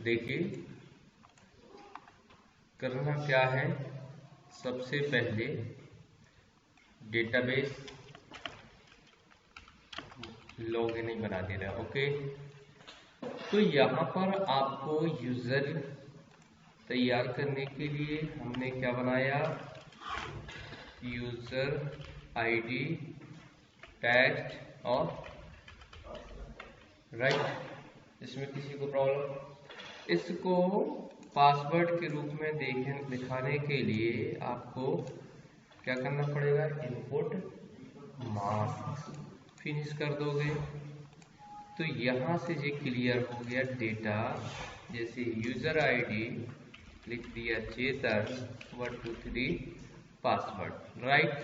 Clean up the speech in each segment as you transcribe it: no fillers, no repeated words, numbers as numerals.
देखिए करना क्या है, सबसे पहले डेटाबेस लॉगिन ही बना दे रहा है। ओके, तो यहाँ पर आपको यूजर तैयार करने के लिए हमने क्या बनाया, यूजर आईडी टेक्स्ट और राइट। इसमें किसी को प्रॉब्लम, इसको पासवर्ड के रूप में दिखाने के लिए आपको क्या करना पड़ेगा, इनपुट मास्क फिनिश कर दोगे तो यहाँ से ये क्लियर हो गया डेटा। जैसे यूजर आईडी लिख दिया चेतन 1 2 3 पासवर्ड राइट।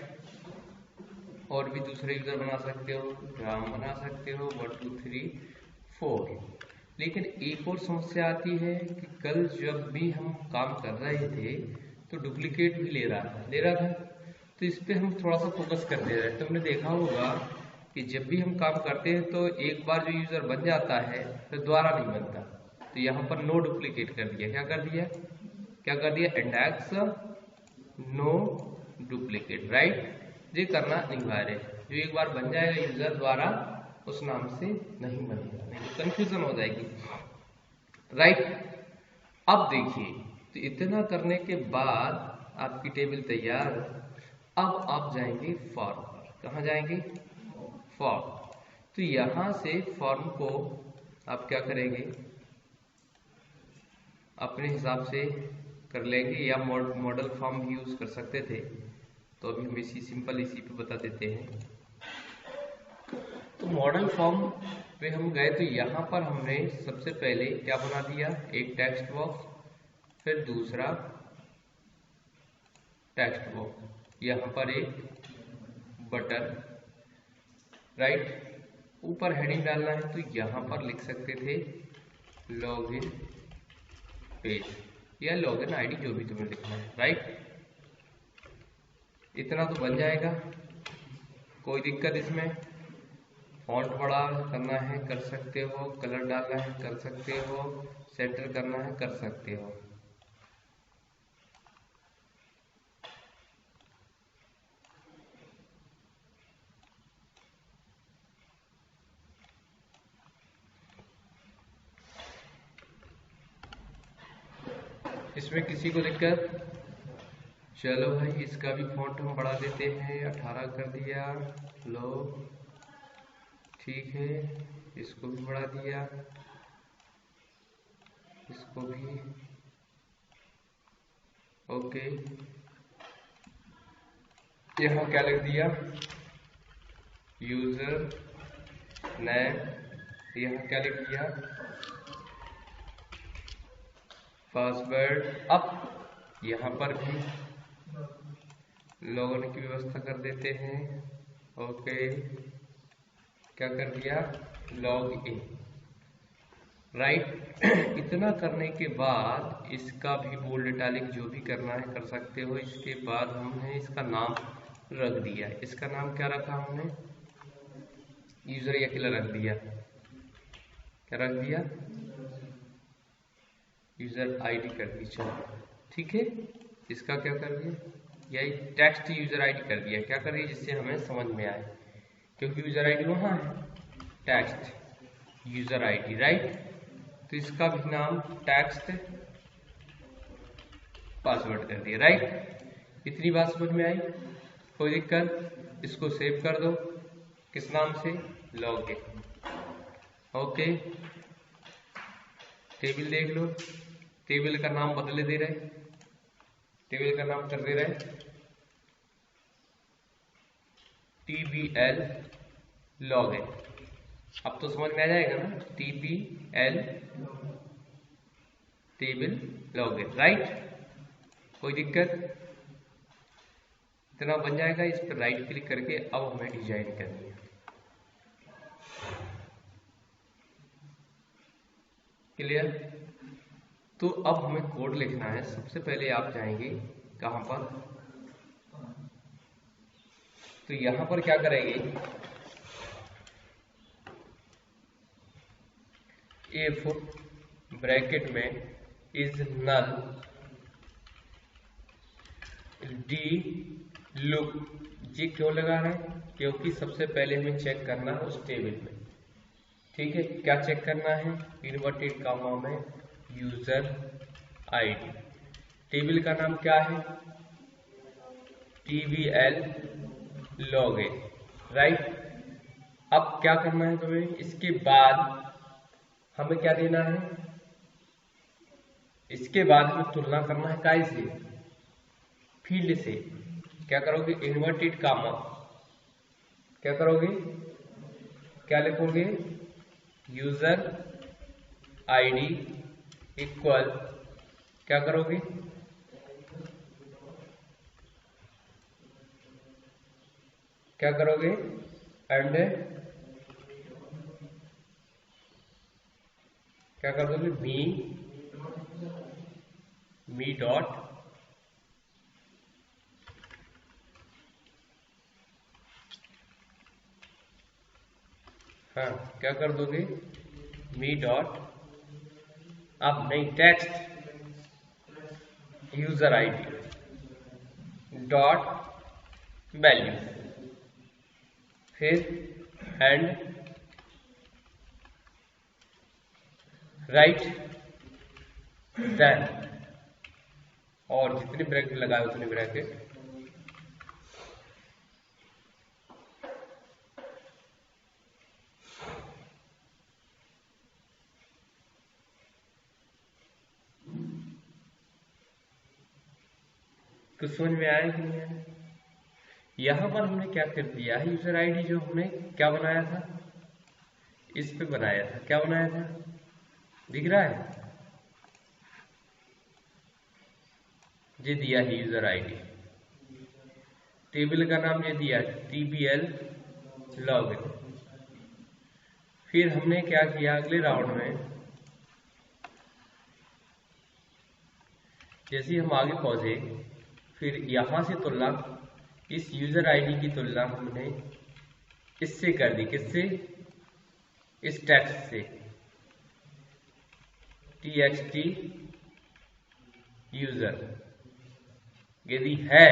और भी दूसरे यूजर बना सकते हो, राम बना सकते हो 1 2 3 4। लेकिन एक और समस्या आती है कि कल जब भी हम काम कर रहे थे तो डुप्लीकेट भी ले रहा था। तो इस पे हम थोड़ा सा फोकस कर दे रहे हैं। तुमने देखा होगा कि जब भी हम काम करते हैं तो एक बार जो यूजर बन जाता है फिर दोबारा नहीं बनता। तो यहाँ पर नो डुप्लीकेट कर दिया। क्या कर दिया, इंडेक्स नो डुप्लीकेट राइट। ये करना अनिवार्य है। जो एक बार बन जाएगा यूजर द्वारा उस नाम से नहीं बनेगा, नहीं तो कंफ्यूजन हो जाएगी राइट। अब देखिए, तो इतना करने के बाद आपकी टेबल तैयार। अब आप जाएंगे फॉर्म पर। कहाँ जाएंगे, फॉर्म। तो यहां से फॉर्म को आप क्या करेंगे, अपने हिसाब से कर लेंगे या मॉडल फॉर्म भी यूज कर सकते थे। तो अभी हम इसी पे बता देते हैं। तो मॉडल फॉर्म पे हम गए तो यहाँ पर हमने सबसे पहले क्या बना दिया, एक टेक्स्ट बॉक्स, फिर दूसरा टेक्स्ट बॉक्स, यहाँ पर एक बटन राइट। ऊपर हेडिंग डालना है तो यहाँ पर लिख सकते थे लॉगिन पेज या लॉगिन आईडी, जो भी तुम्हें लिखना है राइट। इतना तो बन जाएगा, कोई दिक्कत इसमें। फॉन्ट बड़ा करना है कर सकते हो, कलर डालना है कर सकते हो, सेंटर करना है कर सकते हो। इसमें किसी को दिक्कत, चलो भाई इसका भी फॉन्ट हम बढ़ा देते हैं, 18 कर दिया। लो ठीक है, इसको भी बढ़ा दिया, इसको भी ओके। यहाँ क्या लिख दिया, यूजर नेम, यहाँ क्या लिख दिया, पासवर्ड। अब यहाँ पर भी लॉगिन की व्यवस्था कर देते हैं। ओके, क्या कर दिया, लॉग इन राइट। इतना करने के बाद इसका भी बोल्ड इटैलिक जो भी करना है कर सकते हो। इसके बाद हमने इसका नाम रख दिया। इसका नाम क्या रखा हमने, यूजर या अकेला रख दिया, क्या रख दिया, यूजर आईडी कर दी। चलो ठीक है, इसका क्या कर दिया, यही टेक्स्ट यूजर आईडी कर दिया। क्या कर दिया, जिससे हमें समझ में आए, क्योंकि यूजर आईडी वहां है, टेक्स्ट यूजर आईडी राइट। तो इसका भी नाम टेक्स्ट पासवर्ड कर दिया राइट। इतनी बात समझ में आई, कोई दिक्कत, इसको सेव कर दो, किस नाम से, लॉगिन। ओके, टेबल देख लो, टेबल का नाम बदले दे रहे, टेबल का नाम कर दे रहे TBL लॉगिन। अब तो समझ में आ जाएगा ना, TBL टेबल लॉगिन राइट। कोई दिक्कत, इतना बन जाएगा। इस पर राइट क्लिक करके अब हमें डिजाइन करनी है। क्लियर, तो अब हमें कोड लिखना है। सबसे पहले आप जाएंगे कहां पर, तो यहां पर क्या करेंगे, A4 ब्रैकेट में इज नल डी लुक। जी क्यों लगा रहे हैं? क्योंकि सबसे पहले हमें चेक करना है उस टेबल में। ठीक है, क्या चेक करना है? इनवर्टेड कामा में यूजर आईडी। टेबल का नाम क्या है? TBL login, right. अब क्या करना है तुम्हें? इसके बाद हमें क्या देना है? इसके बाद हमें तुलना करना है काय से? फील्ड से। क्या करोगे? इन्वर्टेड कामा, क्या करोगे? क्या लिखोगे? यूजर आईडी इक्वल, क्या करोगे? क्या करोगे? एंड क्या कर दोगे? मी डॉट हाँ, क्या कर दोगे? मी डॉट, अब नहीं, text user ID dot value, फिर एंड राइट देन, और जितनी ब्रैकेट लगाए उतनी ब्रैकेट। कुछ समझ में आया कि नहीं आया? यहां पर हमने क्या कर दिया है? यूजर आईडी जो हमने क्या बनाया था, इस पे बनाया था। क्या बनाया था? दिख रहा है? ये दिया है यूजर आईडी। टेबल का नाम ये दिया TBL लॉगिन। फिर हमने क्या किया? अगले राउंड में जैसे हम आगे पहुंचे, फिर यहां से तुलना, इस यूजर आईडी की तुलना हमने इससे कर दी। किससे? इस टेक्स्ट से, TXT यूजर। यदि है,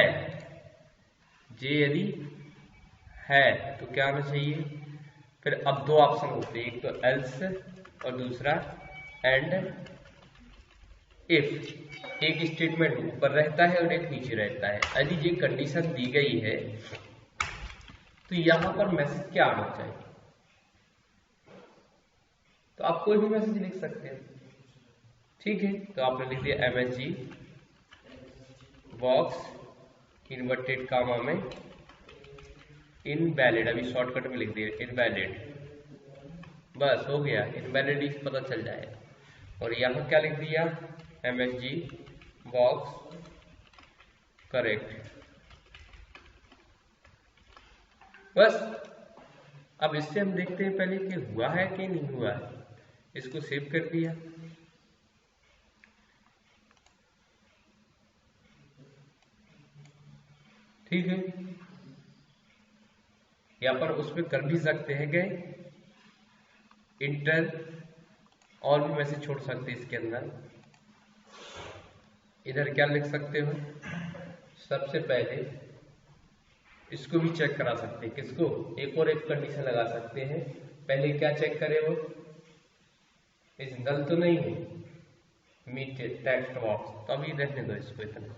यदि है तो क्या आना चाहिए? फिर अब दो ऑप्शन होते हैं, एक तो एल्स और दूसरा एंड इफ। एक स्टेटमेंट ऊपर रहता है और एक नीचे रहता है। यदि ये कंडीशन दी गई है तो यहां पर मैसेज क्या आना चाहिए? तो आप कोई भी मैसेज लिख सकते हैं। ठीक है, तो आपने लिख दिया MSG बॉक्स इन्वर्टेड कामा में इनवैलिड। अभी शॉर्टकट में लिख दिया इनवैलिड, बस हो गया। इनवैलिड पता चल जाएगा। और यहां क्या लिख दिया? MSG बॉक्स करेक्ट, बस। अब इससे हम देखते हैं पहले कि हुआ है कि नहीं हुआ है। इसको सेव कर दिया। ठीक है, यहां पर उसमें कर भी सकते हैं कि इंटर, और भी मैसेज छोड़ सकते हैं इसके अंदर। इधर क्या लिख सकते हो? सबसे पहले इसको भी चेक करा सकते हैं। किसको? एक और एक कंडीशन लगा सकते हैं। पहले क्या चेक करे वो? इस नल तो नहीं है मीट टेक्स्ट बॉक्स, तो अभी रहने दो इसको। इतना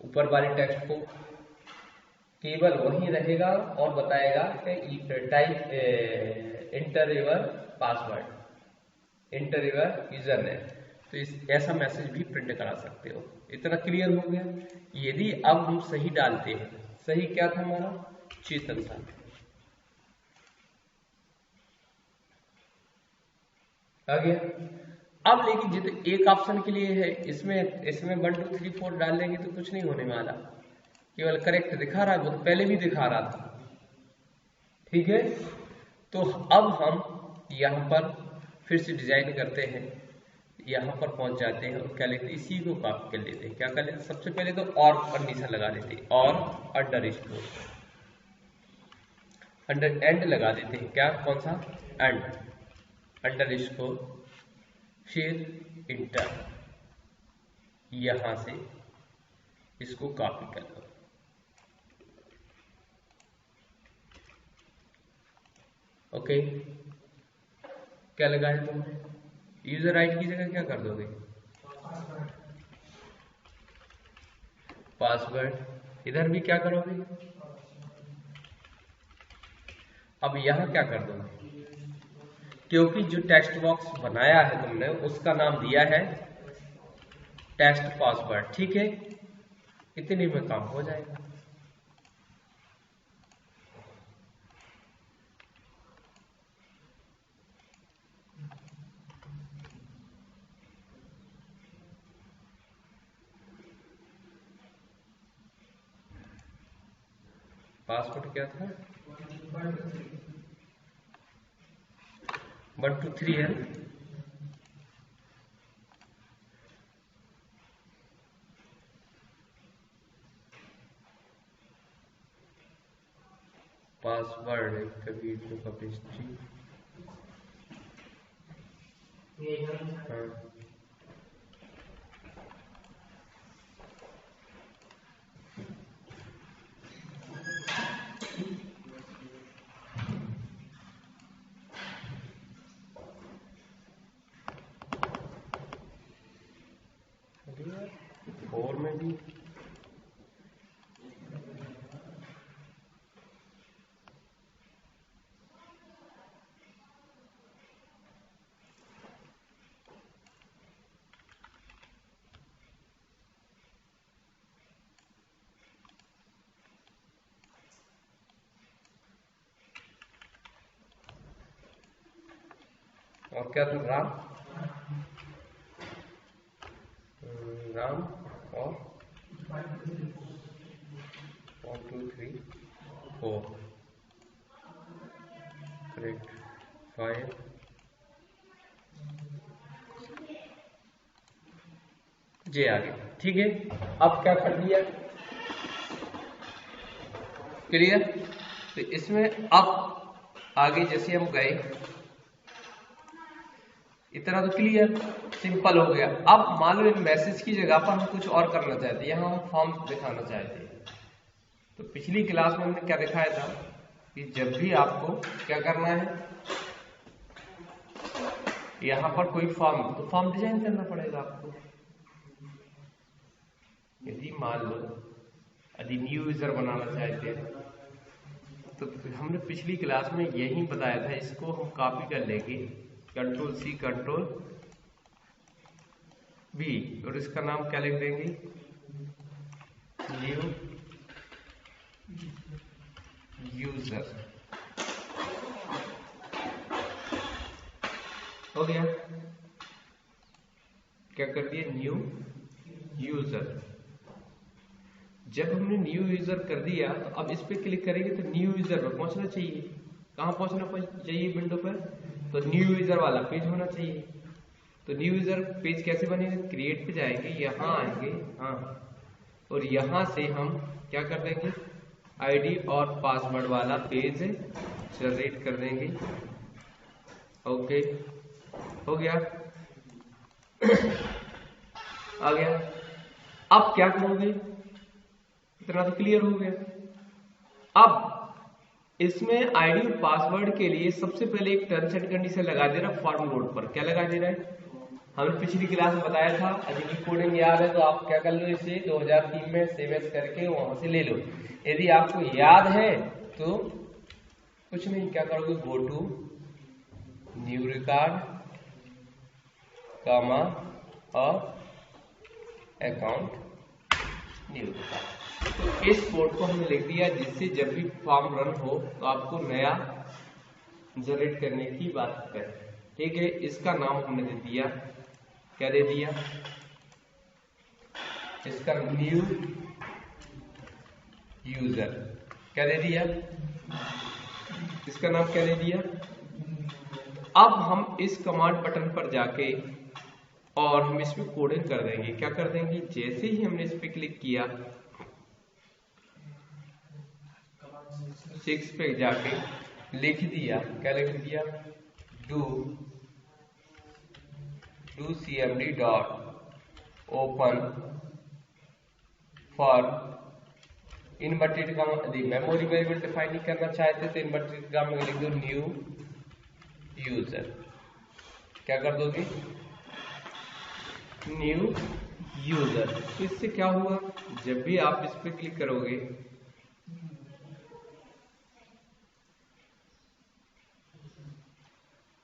ऊपर वाले टेक्स्ट को केवल वही रहेगा और बताएगा कि type inter your password, inter your user name. तो ऐसा मैसेज भी प्रिंट करा सकते हो। इतना क्लियर हो गया। यदि अब हम सही डालते हैं, सही क्या था हमारा? चेतन था। आ गया। अब लेकिन जितने एक ऑप्शन के लिए है, इसमें 1 2 3 4 डाल लेंगे तो कुछ नहीं होने वाला। केवल करेक्ट दिखा रहा है, वो तो पहले भी दिखा रहा था। ठीक है, तो अब हम यहां पर फिर से डिजाइन करते हैं। यहां पर पहुंच जाते हैं और क्या लेते हैं? इसी को कॉपी कर लेते हैं। क्या कर लेते हैं? सबसे पहले तो और कंडीशन लगा देते हैं, और अंडरस्कोर, अंडर एंड लगा देते हैं। क्या? कौन सा? एंड अंडरस्कोर, फिर इंटर, यहां से इसको कॉपी कर लो। ओके, क्या लगाया तुमने? यूजर आईडी की जगह क्या कर दोगे? पासवर्ड। इधर भी क्या करोगे? अब यहां क्या कर दोगे? क्योंकि जो टेक्स्ट बॉक्स बनाया है तुमने उसका नाम दिया है टेक्स्ट पासवर्ड, ठीक है, इतनी में काम हो जाएगा। पासवर्ड क्या था? 1 2 3 है। पासवर्ड कभी तो कभी हाँ। और में भी और क्या था? राम और 1 2 3 4 करेक्ट 5 जे आ गया, ठीक है। अब क्या कर दिया? क्लियर? तो इसमें अब आगे जैसे हम गए इतना तो क्लियर, सिंपल हो गया। अब मान लो मैसेज की जगह पर हम कुछ और करना चाहते हैं, यहां हम फॉर्म दिखाना चाहते हैं। तो पिछली क्लास में हमने क्या दिखाया था कि जब भी आपको क्या करना है, यहां पर कोई फॉर्म, तो फॉर्म डिजाइन करना पड़ेगा आपको। यदि मान लो यदि न्यू यूजर बनाना चाहते हैं तो हमने पिछली क्लास में यही बताया था, इसको हम कॉपी कर लेंगे, Ctrl+C Ctrl+V, और इसका नाम क्या लिख देंगे? New user. हो गया? क्या कर दिया? New user. जब हमने न्यू यूजर कर दिया तो अब इस पे क्लिक करेंगे तो न्यू यूजर पर पहुंचना चाहिए। कहां पहुंचना चाहिए? विंडो पर। तो न्यू यूजर वाला पेज होना चाहिए। तो न्यू यूजर पेज कैसे बनेगा? क्रिएट पे जाएंगे, यहां आएंगे, हाँ, और यहां से हम क्या कर देंगे? आईडी और पासवर्ड वाला पेज जनरेट कर देंगे। ओके, हो गया? आ गया? अब क्या करोगे? इतना तो क्लियर हो गया। अब इसमें आईडी और पासवर्ड के लिए सबसे पहले एक टर्म्स एंड कंडीशन लगा दे रहा फॉर्म लोड पर। क्या लगा दे रहा है? हमने पिछली क्लास में बताया था, यदि कोडिंग याद है तो आप क्या कर लो, इसे 2003 में सेव करके वहां से ले लो। यदि आपको याद है तो कुछ नहीं, क्या करोगे? गो टू न्यू रिकॉर्ड कामा और अकाउंट न्यू रिकॉर्ड। तो इस कोड को हमने लिख दिया, जिससे जब भी फॉर्म रन हो तो आपको नया जनरेट करने की बात है, ठीक है। इसका नाम हमने दे दिया, क्या दे दिया? इसका न्यू यूजर। क्या दे दिया? इसका नाम क्या दे दिया? अब हम इस कमांड बटन पर जाके और हम इसमें कोडिंग कर देंगे। क्या कर देंगे? जैसे ही हमने इस पे क्लिक किया, 6 पे जाके लिख दिया, क्या लिख दिया? Do do cmd dot open for inverted comma. यदि मेमोरी वेरिएबल डिफाइन नहीं करना चाहते तो इनवर्टेड कॉमा में लिख दो न्यू यूजर। क्या कर दोगे? New user. तो इससे क्या हुआ, जब भी आप इस पर क्लिक करोगे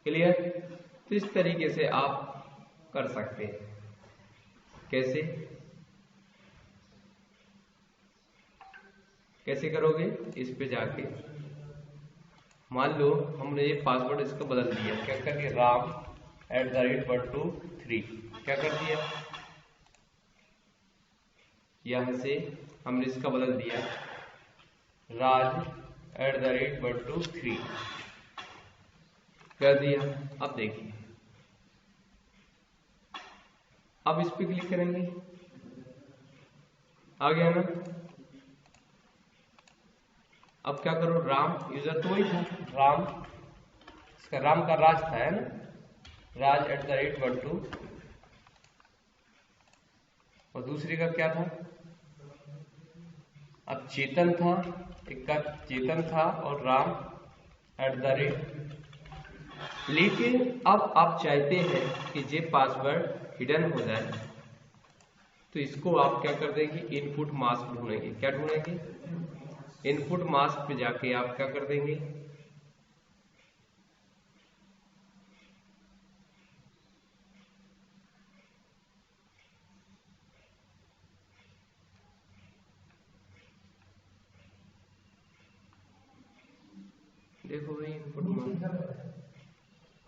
क्लियर, तो इस तरीके से आप कर सकते हैं। कैसे कैसे करोगे? इस पे जाके मान लो हमने ये पासवर्ड इसका बदल दिया, क्या करके ram@123 क्या कर दिया, यहां से हमने इसका बदल दिया raj@123 कर दिया। अब देखिए, अब इस पे क्लिक करेंगे, आ गया ना। अब क्या करो, राम यूजर तो वही था, राम, इसका राम का राज था, है ना, raj@12, और दूसरे का क्या था, अब चेतन था, एक का चेतन था और राम @ लेकिन अब आप चाहते हैं कि ये पासवर्ड हिडन हो जाए, तो इसको आप क्या कर देंगे, इनपुट मास्क ढूंढेंगे। क्या ढूंढेंगे? इनपुट मास्क पे जाके आप क्या कर देंगे, देखो भाई इनपुट मास्क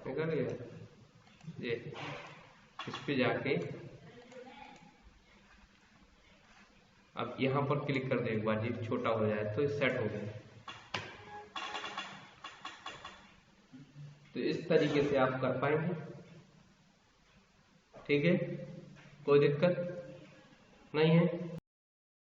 निकल गया, ये इस पे जाके अब यहां पर क्लिक कर दो, एक बार ये छोटा हो जाए तो सेट हो गया। तो इस तरीके से आप कर पाएंगे, ठीक है, कोई दिक्कत नहीं है।